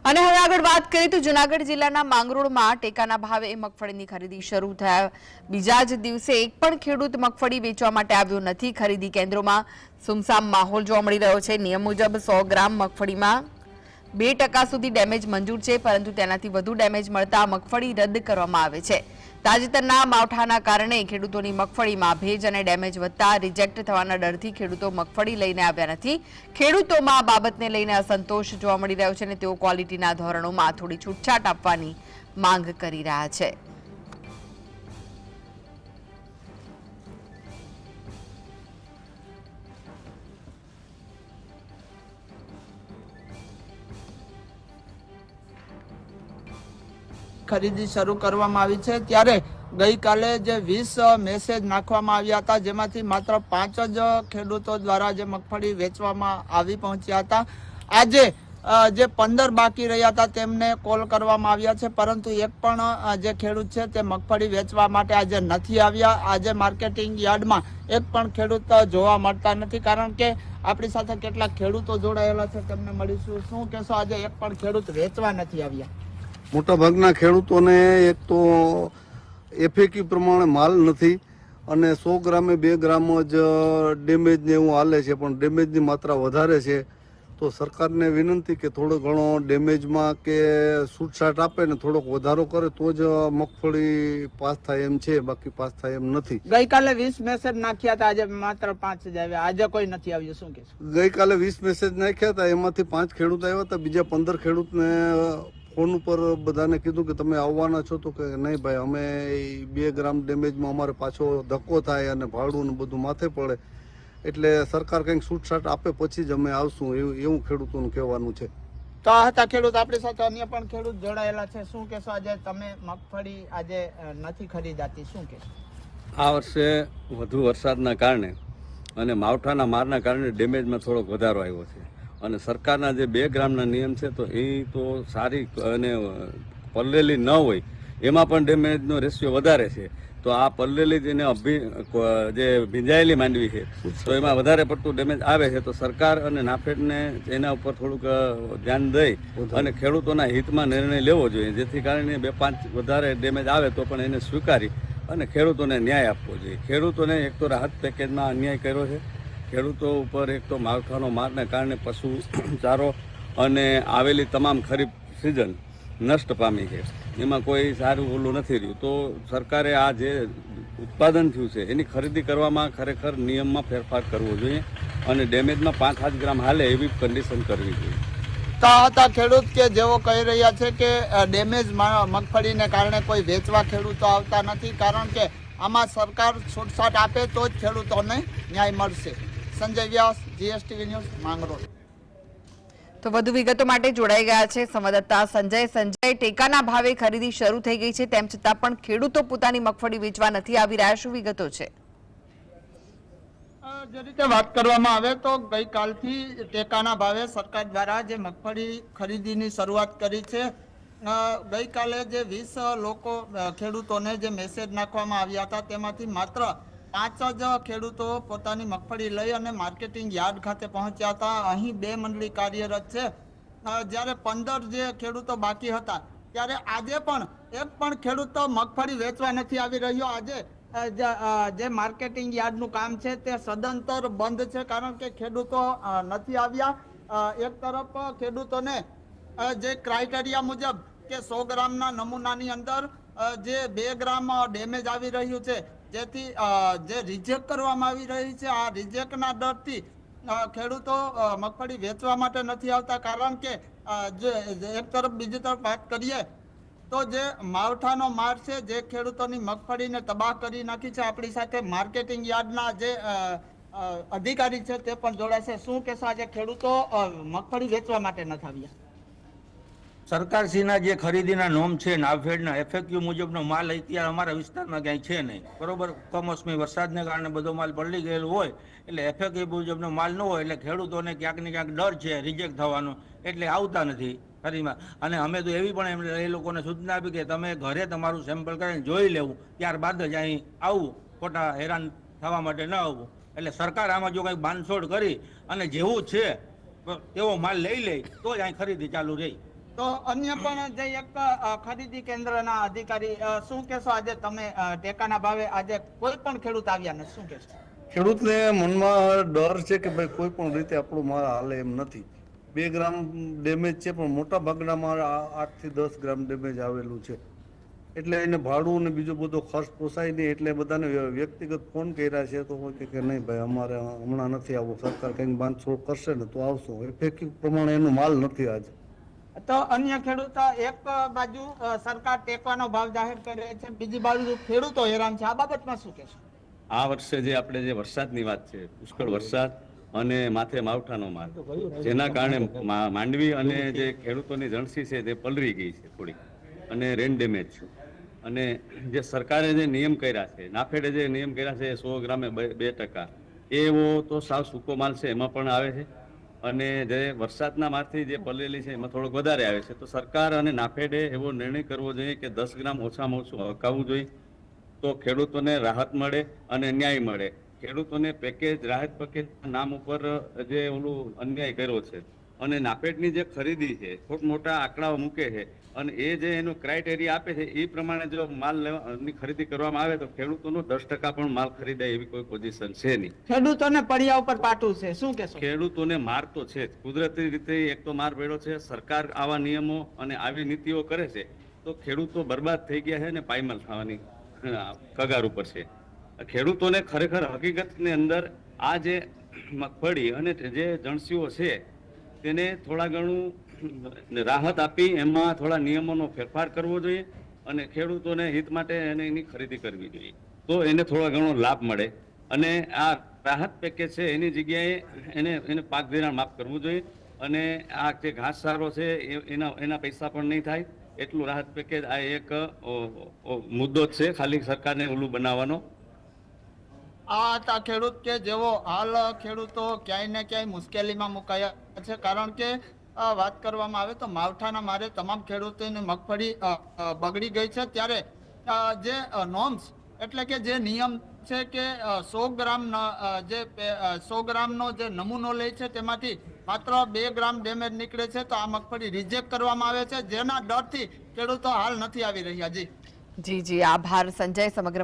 અને હવે આગળ વાત કરીએ તો જૂનાગઢ જિલ્લાના માંગરોળમાં ટેકાના ભાવે મગફળીની ખરીદી શરૂ થયા બીજા જ દિવસે એક પણ ખેડૂત મગફળી વેચવા માટે આવ્યો નથી। ખરીદી કેન્દ્રોમાં સુમસામ માહોલ જોવા મળી રહ્યો છે। નિયમ મુજબ 100 ગ્રામ મગફળીમાં 2% સુધી ડેમેજ મંજૂર છે, પરંતુ તેનાથી વધુ ડેમેજ મળતા મગફળી રદ કરવામાં આવે છે। તાજેતરના માવઠાના કારણે ખેડૂતોની મગફળીમાં ભેજ અને ડેમેજ વધતા રિજેક્ટ થવાના ડરથી ખેડૂતો મગફળી લઈને આવ્યા નથી। ખેડૂતોમાં આ બાબતને લઈને અસંતોષ જોવા મળી રહ્યો છે અને તેઓ ક્વોલિટીના ધોરણોમાં થોડી છૂટછાટ આપવાની માંગ કરી રહ્યા છે। ખરીદી શરૂ કરવામાં આવી છે ત્યારે ગઈકાલે જે 20 મેસેજ નાખવામાં આવ્યા હતા, જેમાંથી માત્ર 5 જ ખેડૂતો દ્વારા જે મગફળી વેચવામાં આવી પહોંચ્યા હતા। આજે જે 15 બાકી રહ્યા હતા તેમને કોલ કરવામાં આવ્યા છે, પરંતુ એક પણ જે ખેડૂત છે તે મગફળી વેચવા માટે આજે નથી આવ્યા। આજે માર્કેટિંગ યાર્ડમાં એક પણ ખેડૂત જોવા મળતા નથી, કારણ કે આપણી સાથે કેટલાક ખેડૂતો જોડાયેલા છે, તેમને મળીશું। શું કહેશો, આજે એક પણ ખેડૂત વેચવા નથી આવ્યા? મોટા ભાગના ખેડૂતોને એક તો એફએક્યુ પ્રમાણે માલ નથી અને 100 ગ્રામે 2 ગ્રામ જ ડેમેજ ને એવું હાલે છે, પણ ડેમેજની માત્રા વધારે છે। તો સરકારને વિનંતી કે થોડો ઘણો ડેમેજમાં કે છૂટછાટ આપે ને થોડોક વધારો કરે તો જ મગફળી પાસ થાય એમ છે, બાકી પાસ થાય એમ નથી। ગઈકાલે 20 મેસેજ નાખ્યા હતા, આજે માત્ર 5 જ આવ્યા, આજે કોઈ નથી આવ્યું, શું કહેશો? ગઈકાલે 20 મેસેજ નાખ્યા હતા, એમાંથી 5 ખેડૂત આવ્યા હતા, બીજા 15 ખેડૂતને ફોન ઉપર બધાને કીધું કે તમે આવવાના છો, તો કે નહીં ભાઈ, અમે 2 ગ્રામ ડેમેજમાં અમારે પાછો ધક્કો થાય અને ભાડું ને બધું માથે પડે, એટલે સરકાર કંઈક છૂટછાટ આપે પછી જ અમે આવશું, એવું ખેડૂતોનું કહેવાનું છે। તો આ હતા ખેડૂત, આપણી સાથે અન્ય પણ ખેડૂત જોડાયેલા છે। શું કહેશો, આજે તમે મગફળી આજે નથી ખરીદાતી, શું કહેશો? આ વર્ષે વધુ વરસાદના કારણે અને માવઠાના મારના કારણે ડેમેજમાં થોડોક વધારો આવ્યો છે અને સરકારના જે 2 ગ્રામના નિયમ છે તો એ તો સારી અને પલળેલી ન હોય એમાં પણ ડેમેજનો રેશિયો વધારે છે। તો આ પલળેલી જેને જે ભીંજાયેલી માંડવી છે તો એમાં વધારે પડતું ડેમેજ આવે છે, તો સરકાર અને નાફેડને એના ઉપર થોડુંક ધ્યાન દઈ અને ખેડૂતોના હિતમાં નિર્ણય લેવો જોઈએ, જેથી કારણે 2-5 વધારે ડેમેજ આવે તો પણ એને સ્વીકારી અને ખેડૂતોને ન્યાય આપવો જોઈએ। ખેડૂતોને એક તો રાહત પેકેજમાં અન્યાય કર્યો છે, ખેડૂતો ઉપર એક તો માવઠાનો મારને કારણે પશુ ચારો અને આવેલી તમામ ખરીફ સિઝન નષ્ટ પામી છે, એમાં કોઈ સારું ઓલું નથી રહ્યું। તો સરકારે આ જે ઉત્પાદન થયું છે એની ખરીદી કરવામાં ખરેખર નિયમમાં ફેરફાર કરવો જોઈએ અને ડેમેજમાં 5 ગ્રામ હાલે એવી કન્ડિશન કરવી જોઈએ। તો આ હતા ખેડૂત કે જેઓ કહી રહ્યા છે કે ડેમેજ મગફળીને કારણે કોઈ વેચવા ખેડૂતો આવતા નથી, કારણ કે આમાં સરકાર છૂટછાટ આપે તો જ ખેડૂતોને ન્યાય મળશે। સંજય વ્યાસ, જીએસટીવી ન્યૂઝ, માંગરોળ। તો વધુ વિગતો માટે જોડાઈ ગયા છે સંવાદદાતા સંજય, ટેકાના ભાવે ખરીદી શરૂ થઈ ગઈ છે, તેમ છતાં પણ ખેડૂતો પોતાની મગફળી વેચવા નથી આવી રહ્યા, શું વિગતો છે? જે રીતે વાત કરવામાં આવે તો ગઈકાલથી ટેકાના ભાવે સરકાર દ્વારા જે મગફળી ખરીદીની શરૂઆત કરી છે। ગઈકાલે જે 20 ખેડૂતોને જે મેસેજ નાખવામાં આવ્યા હતા, તેમાંથી માત્ર 5 જ ખેડૂતો પોતાની મગફળી લઈ અને માર્કેટિંગ યાર્ડ ખાતે પહોંચ્યા હતા। અહીં 2 મંડળી કાર્યરત છે, જ્યારે 15 જે ખેડૂતો બાકી હતા, ત્યારે આજે પણ એક પણ ખેડૂતો મગફળી વેચવા નથી આવી રહ્યો। આજે જે માર્કેટિંગ યાર્ડનું કામ છે તે સદંતર બંધ છે, કારણ કે ખેડૂતો નથી આવ્યા। એક તરફ ખેડૂતોને જે ક્રાઇટેરિયા મુજબ કે 100 ગ્રામના નમૂનાની અંદર જે 2 ગ્રામ ડેમેજ આવી રહ્યું છે, જેથી જે રિજેક્ટ કરવામાં આવી રહી છે, આ રિજેક્ટના ડરથી ખેડૂતો મગફળી વેચવા માટે નથી આવતા, કારણ કે એક તરફ બીજી તરફ વાત કરીએ તો જે માવઠાનો માર છે જે ખેડૂતોની મગફળીને તબાહ કરી નાખી છે। આપણી સાથે માર્કેટિંગ યાર્ડના જે અધિકારી છે તે પણ જોડાશે। શું કહેશો, આજે ખેડૂતો મગફળી વેચવા માટે નથી આવ્યા? સરકારશ્રીના જે ખરીદીના નોમ છે, નાફેડના એફએક્યુ મુજબનો માલ અત્યારે અમારા વિસ્તારમાં ક્યાંય છે નહીં, બરોબર। કમોસમી વરસાદને કારણે બધો માલ પલળી ગયેલો હોય એટલે એફએક્યુ મુજબનો માલ ન હોય એટલે ખેડૂતોને ક્યાંક ને ક્યાંક ડર છે રિજેક્ટ થવાનો, એટલે આવતા નથી ખરીદમાં। અને અમે તો એવી પણ એ લોકોને સૂચના આપી કે તમે ઘરે તમારું સેમ્પલ કરીને જોઈ લેવું, ત્યારબાદ જ અહીં આવવું, ખોટા હેરાન થવા માટે ન આવવું। એટલે સરકાર આમાં જો કંઈક બાંધછોડ કરી અને જેવું છે એવો માલ લઈ લે તો જ અહીં ખરીદી ચાલુ રહી। તો અન્ય પણ જે એક ખરીદી કેન્દ્રના અધિકારી શું કહેશો આજે તમે ટેકાના ભાવે આજે કોઈ પણ ખેડૂત આવ્યા નથી, શું કહેશો? ખેડૂતને મનમાં ડર છે કે ભાઈ કોઈ પણ રીતે આપણું માલ હાલે એમ નથી. 2 ગ્રામ ડેમેજ છે, પણ મોટા ભાગના માલ 8 થી 10 ગ્રામ ડેમેજ આવેલું છે. એટલે એને ભાડું ને બીજો બધો ખર્ચ પોસાય નહીં, એટલે બધાને વ્યક્તિગત ફોન કર્યા છે. તો કે નહીં ભાઈ અમારે હમણાં નથી આવવું, સરકાર કંઈક બાંધછોડ કરશે ને તો આવશું. એફએક્યુ પ્રમાણે એનો માલ નથી આજે. તો અન્ય ખેડૂત એક બાજુ સરકાર ટેકાનો ભાવ જાહેર કરે છે, બીજી બાજુ ખેડૂતો હેરાન છે, આ બાબતમાં શું કહેશો? આ વર્ષે જે આપણે જે વરસાદની વાત છે, પુષ્કળ વરસાદ અને માથે માવઠાનો માર, જેના કારણે માંડવી અને જે ખેડૂતોની જણસી છે તે પલળી ગઈ છે થોડી, અને રેન ડેમેજ છે. અને જે સરકારે જે નિયમ કર્યા છે, નાફેડે જે નિયમ કર્યા છે 100 ગ્રામે 2%, એવો તો સાવ સૂકો માલ છે એમાં પણ આવે છે. અને જે વરસાદના મારથી જે પલળેલી છે એમાં થોડોક વધારે આવે છે. તો સરકાર અને નાફેડે એવો નિર્ણય કરવો જોઈએ કે 10 ગ્રામ ઓછામાં ઓછું હકાવવું જોઈએ, તો ખેડૂતોને રાહત મળે અને ન્યાય મળે. ખેડૂતોને પેકેજ, રાહત પેકેજ નામ ઉપર જે ઓલું અન્યાય કર્યો છે, અને નાફેડની જે ખરીદી છે મોટા આંકડાઓ મૂકે છે, અને એ જે એનો ક્રાઇટેરિયા આપે છે એ પ્રમાણે જો માલની ખરીદી કરવામાં આવે તો ખેડૂતોનો 10% પણ માલ ખરીદાય એવી કોઈ પોઝિશન છે નહીં. ખેડૂતોને પડ્યા ઉપર પાટું છે, શું કહેશો? ખેડૂતોને માર તો છે જ, કુદરતી રીતે એક તો માર પડ્યો છે. સરકાર આવા નિયમો અને આવી નીતિઓ કરે છે તો ખેડૂતો બરબાદ થઈ ગયા છે અને પાયમાલ થવાની કગાર ઉપર છે. ખેડૂતોને ખરેખર હકીકતની અંદર આ જે મગફળી અને જે જણસીઓ છે તેને થોડા ઘણું રાહત આપી એમાં થોડા નિયમોનો ફેરફાર કરવો જોઈએ, અને ખેડૂતોને હિત માટે એની ખરીદી કરવી જોઈએ, તો એને થોડા ઘણો લાભ મળે. અને આ રાહત પેકેજ છે એની જગ્યાએ એને પાક ધિરાણ માફ કરવું જોઈએ, અને આ જે ઘાસચારો છે એના પૈસા પણ નહીં થાય એટલું રાહત પેકેજ. આ એક મુદ્દો જ છે ખાલી સરકારને ઓલું બનાવવાનો. આ હતા ખેડૂત કે જેઓ હાલ ખેડૂતો ક્યાંય ને ક્યાંય મુશ્કેલીમાં મુકાયા છે, કારણ કે વાત કરવામાં આવે તો માવઠાના મારે તમામ ખેડૂતોની મગફળી બગડી ગઈ છે. ત્યારે જે નોર્મ્સ એટલે કે જે નિયમ છે કે 100 ગ્રામ જે 100 ગ્રામનો જે નમૂનો લે છે તેમાંથી માત્ર 2 ગ્રામ ડેમેજ નીકળે છે, તો આ મગફળી રિજેક્ટ કરવામાં આવે છે, જેના ડરથી ખેડૂતો હાલ નથી આવી રહ્યા. જી જી આભાર સંજય. સમગ્ર